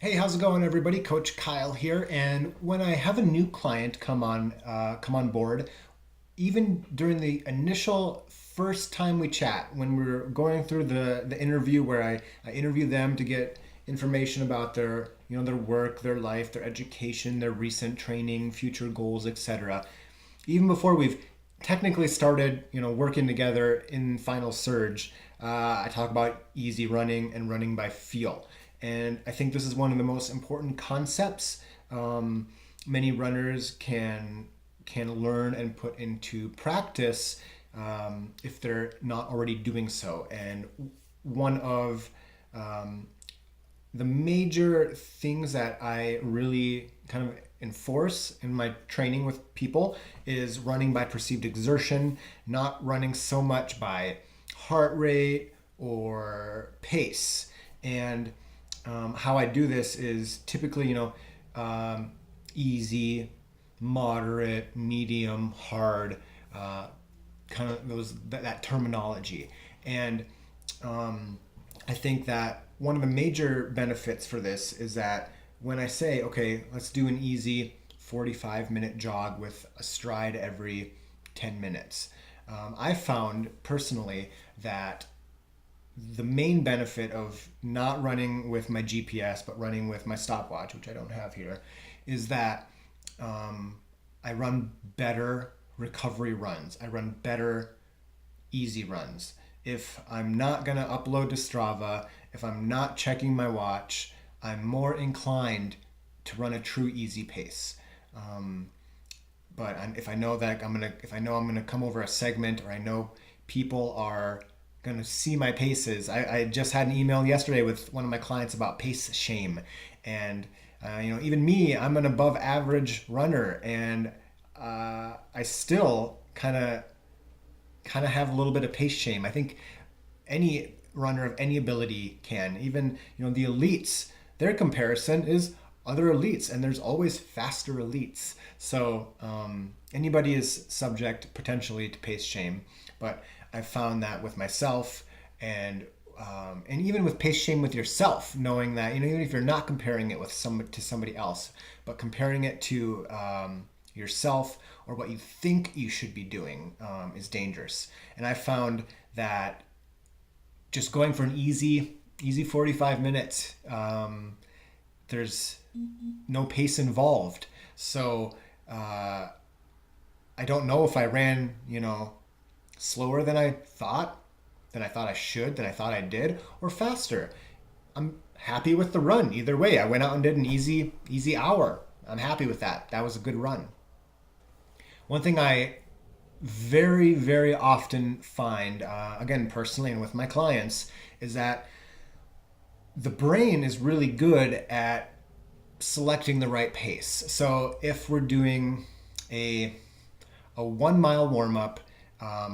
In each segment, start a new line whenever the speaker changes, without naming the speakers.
Hey, how's it going, everybody? Coach Kyle here. And when I have a new client come on board, even during the initial first time we chat, when we're going through the interview where I interview them to get information about their their work, their life, their education, their recent training, future goals, etc. Even before we've technically started, working together in Final Surge, I talk about easy running and running by feel. And I think this is one of the most important concepts many runners can learn and put into practice if they're not already doing so. And one of the major things that I really kind of enforce in my training with people is running by perceived exertion, not running so much by heart rate or pace. And how I do this is typically, easy, moderate, medium, hard, kind of that terminology. And I think that one of the major benefits for this is that when I say, okay, let's do an easy 45-minute jog with a stride every 10 minutes, I found personally that the main benefit of not running with my GPS but running with my stopwatch, which I don't have here, is that I run better recovery runs. I run better easy runs. If I'm not going to upload to Strava, if I'm not checking my watch, I'm more inclined to run a true easy pace. But if I know that if I know I'm gonna come over a segment, or I know people are gonna see my paces. I just had an email yesterday with one of my clients about pace shame, and even me, I'm an above average runner, and I still kind of have a little bit of pace shame. I think any runner of any ability can. Even the elites, their comparison is other elites, and there's always faster elites. So anybody is subject potentially to pace shame, but I found that with myself, and even with pace shame with yourself, knowing that even if you're not comparing it with somebody else, but comparing it to yourself or what you think you should be doing is dangerous. And I found that just going for an easy 45 minutes, there's no pace involved. So I don't know if I ran, slower than I thought I should, than I thought I did, or faster. I'm happy with the run either way. I went out and did an easy hour. I'm happy with that. That was a good run. One thing I very, very often find, again, personally and with my clients, is that the brain is really good at selecting the right pace. So if we're doing a 1 mile warm up,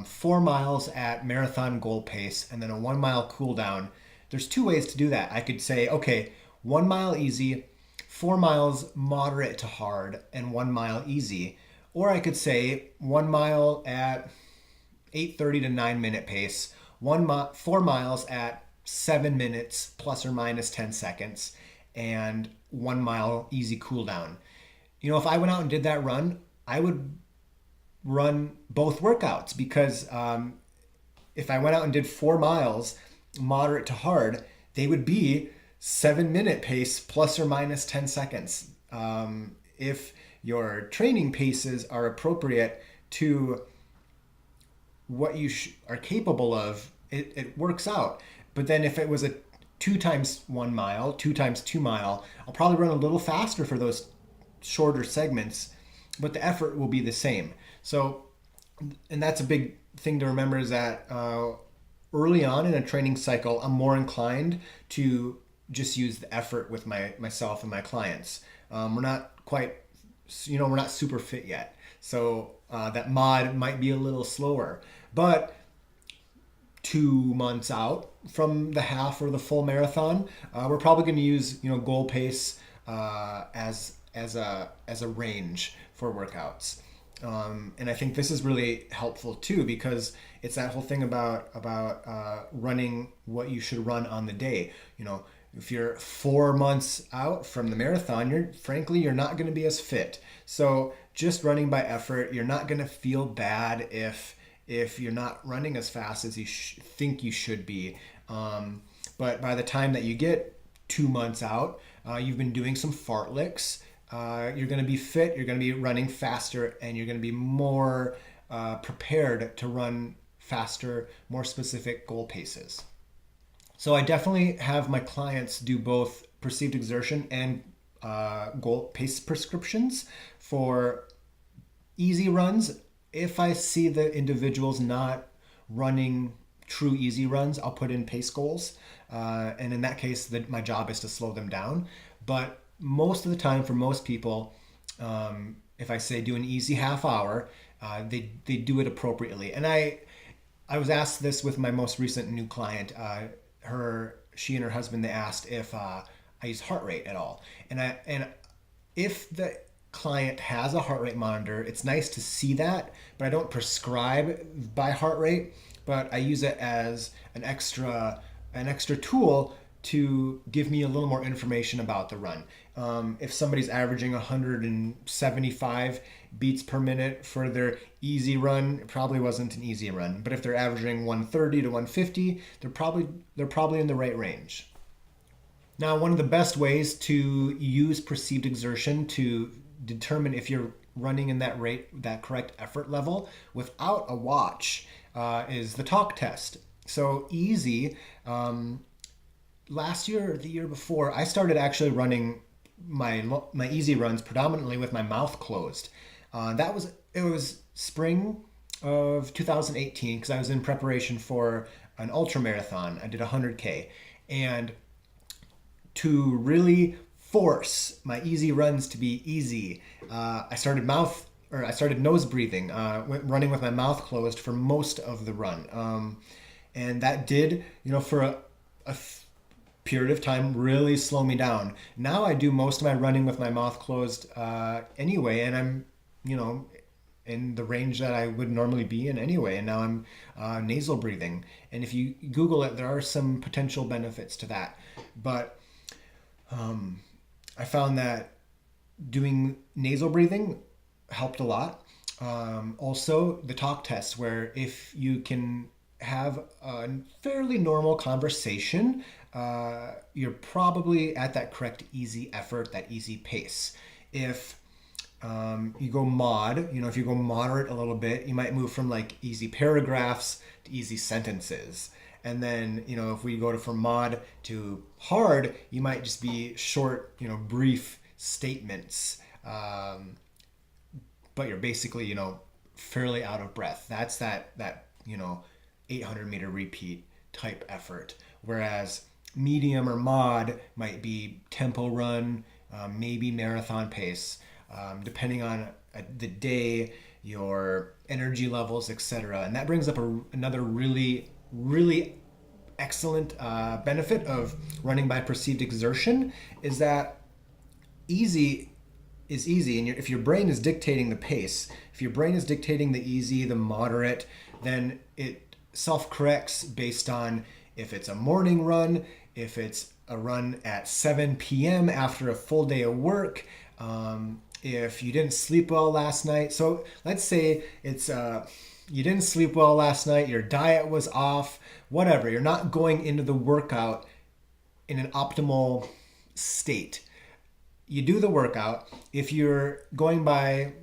4 miles at marathon goal pace, and then a 1 mile cool down, there's two ways to do that. I could say, okay, 1 mile easy, 4 miles moderate to hard, and 1 mile easy. Or I could say 1 mile at 8:30 to 9 minute pace, 4 miles at 7 minutes plus or minus 10 seconds, and 1 mile easy cool down. If I went out and did that run, I would run both workouts, because if I went out and did 4 miles moderate to hard, they would be 7 minute pace plus or minus 10 seconds. If your training paces are appropriate to what you are capable of, it works out. But then if it was a 2 times 1 mile, 2 times 2 mile, I'll probably run a little faster for those shorter segments, but the effort will be the same. So, and that's a big thing to remember, is that early on in a training cycle, I'm more inclined to just use the effort with myself and my clients. We're not quite, we're not super fit yet. So that mod might be a little slower, but 2 months out from the half or the full marathon, we're probably going to use goal pace as a range for workouts. And I think this is really helpful too, because it's that whole thing about running what you should run on the day. If you're 4 months out from the marathon, you're not going to be as fit. So just running by effort, you're not going to feel bad if you're not running as fast as you think you should be. But by the time that you get 2 months out, you've been doing some fartleks. You're going to be fit. You're going to be running faster, and you're going to be more prepared to run faster, more specific goal paces. So I definitely have my clients do both perceived exertion and goal pace prescriptions for easy runs. If I see the individuals not running true easy runs, I'll put in pace goals. And in that case, my job is to slow them down. But most of the time, for most people, if I say do an easy half hour, they do it appropriately. And I was asked this with my most recent new client. She and her husband, they asked if I use heart rate at all. And if the client has a heart rate monitor, it's nice to see that, but I don't prescribe by heart rate, but I use it as an extra tool to give me a little more information about the run. If somebody's averaging 175 beats per minute for their easy run, it probably wasn't an easy run. But if they're averaging 130 to 150, they're probably in the right range. Now, one of the best ways to use perceived exertion to determine if you're running in that correct effort level without a watch is the talk test. So easy. Last year or the year before, I started actually running my easy runs predominantly with my mouth closed. It was spring of 2018 because I was in preparation for an ultra marathon. I did 100K, and to really force my easy runs to be easy, I started nose breathing, running with my mouth closed for most of the run, and that did, for a period of time, really slow me down. Now I do most of my running with my mouth closed anyway, and I'm in the range that I would normally be in anyway, and now I'm nasal breathing. And if you Google it, there are some potential benefits to that. But I found that doing nasal breathing helped a lot. Also, the talk test, where if you can have a fairly normal conversation, you're probably at that correct easy effort, that easy pace. If you go if you go moderate a little bit, you might move from like easy paragraphs to easy sentences. And then, if we go from mod to hard, you might just be short, brief statements. But you're basically, fairly out of breath. That's that 800 meter repeat type effort. Whereas medium or mod might be tempo run, maybe marathon pace, depending on the day, your energy levels, etc. And that brings up another really, really excellent benefit of running by perceived exertion, is that easy is easy. And if your brain is dictating the pace, if your brain is dictating the easy, the moderate, then it self-corrects based on if it's a morning run, if it's a run at 7 p.m. after a full day of work, if you didn't sleep well last night. So let's say it's you didn't sleep well last night, your diet was off, whatever. You're not going into the workout in an optimal state. You do the workout. If you're going by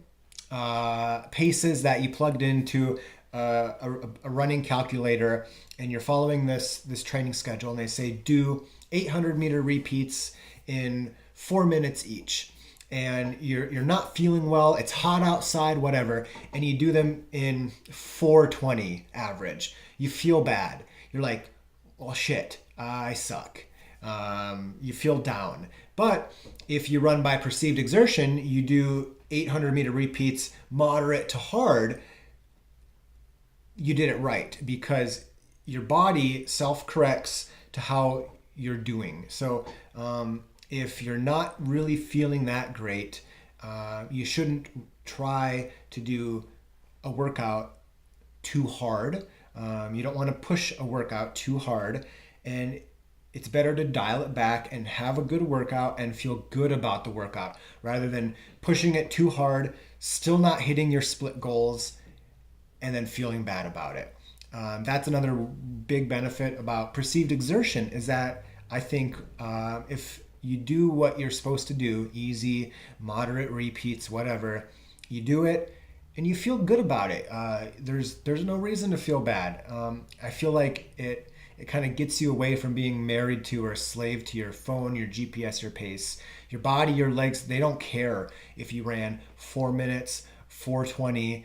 paces that you plugged into a running calculator, and you're following this training schedule, and they say do 800 meter repeats in 4 minutes each, and you're not feeling well, it's hot outside, whatever, and you do them in 420 average, you feel bad. You're like, well, shit, I suck. You feel down. But if you run by perceived exertion, you do 800 meter repeats, moderate to hard, you did it right, because your body self-corrects to how you're doing. So if you're not really feeling that great, you shouldn't try to do a workout too hard. You don't want to push a workout too hard. And it's better to dial it back and have a good workout and feel good about the workout rather than pushing it too hard, still not hitting your split goals, and then feeling bad about it. That's another big benefit about perceived exertion, is that I think if you do what you're supposed to do, easy, moderate repeats, whatever, you do it and you feel good about it. There's no reason to feel bad. I feel like it kind of gets you away from being married to or a slave to your phone, your GPS, your pace. Your body, your legs, they don't care if you ran 4 minutes, 4:20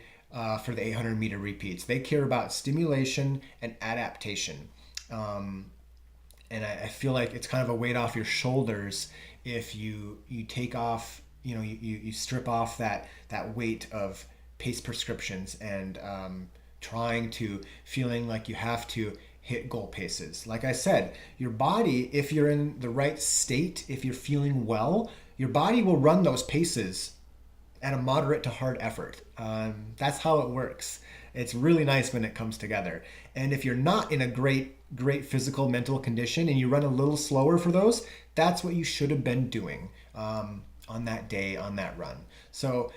for the 800-meter repeats. They care about stimulation and adaptation. And I feel like it's kind of a weight off your shoulders if you take off, you strip off that weight of pace prescriptions and trying to feeling like you have to hit goal paces. Like I said, your body, if you're in the right state, if you're feeling well, your body will run those paces at a moderate to hard effort. That's how it works. It's really nice when it comes together. And if you're not in a great physical, mental condition and you run a little slower for those, that's what you should have been doing on that day, on that run. So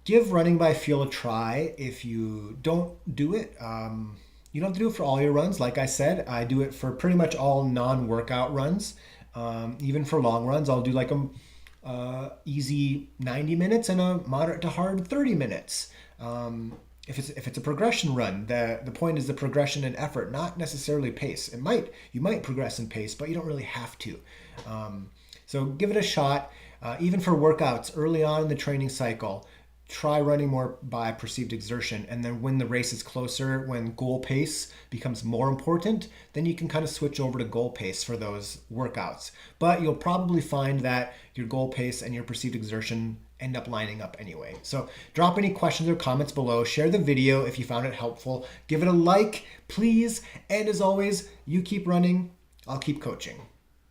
give running by feel a try. If you don't do it, you don't have to do it for all your runs. Like I said, I do it for pretty much all non-workout runs. Even for long runs, I'll do like a easy 90 minutes and a moderate to hard 30 minutes. If it's a progression run, the point is the progression and effort, not necessarily pace. You might progress in pace, but you don't really have to. So give it a shot. Even for workouts early on in the training cycle, try running more by perceived exertion, and then when the race is closer, when goal pace becomes more important, then you can kind of switch over to goal pace for those workouts. But you'll probably find that your goal pace and your perceived exertion end up lining up anyway. So drop any questions or comments below. Share the video if you found it helpful. Give it a like, please. And as always, you keep running, I'll keep coaching.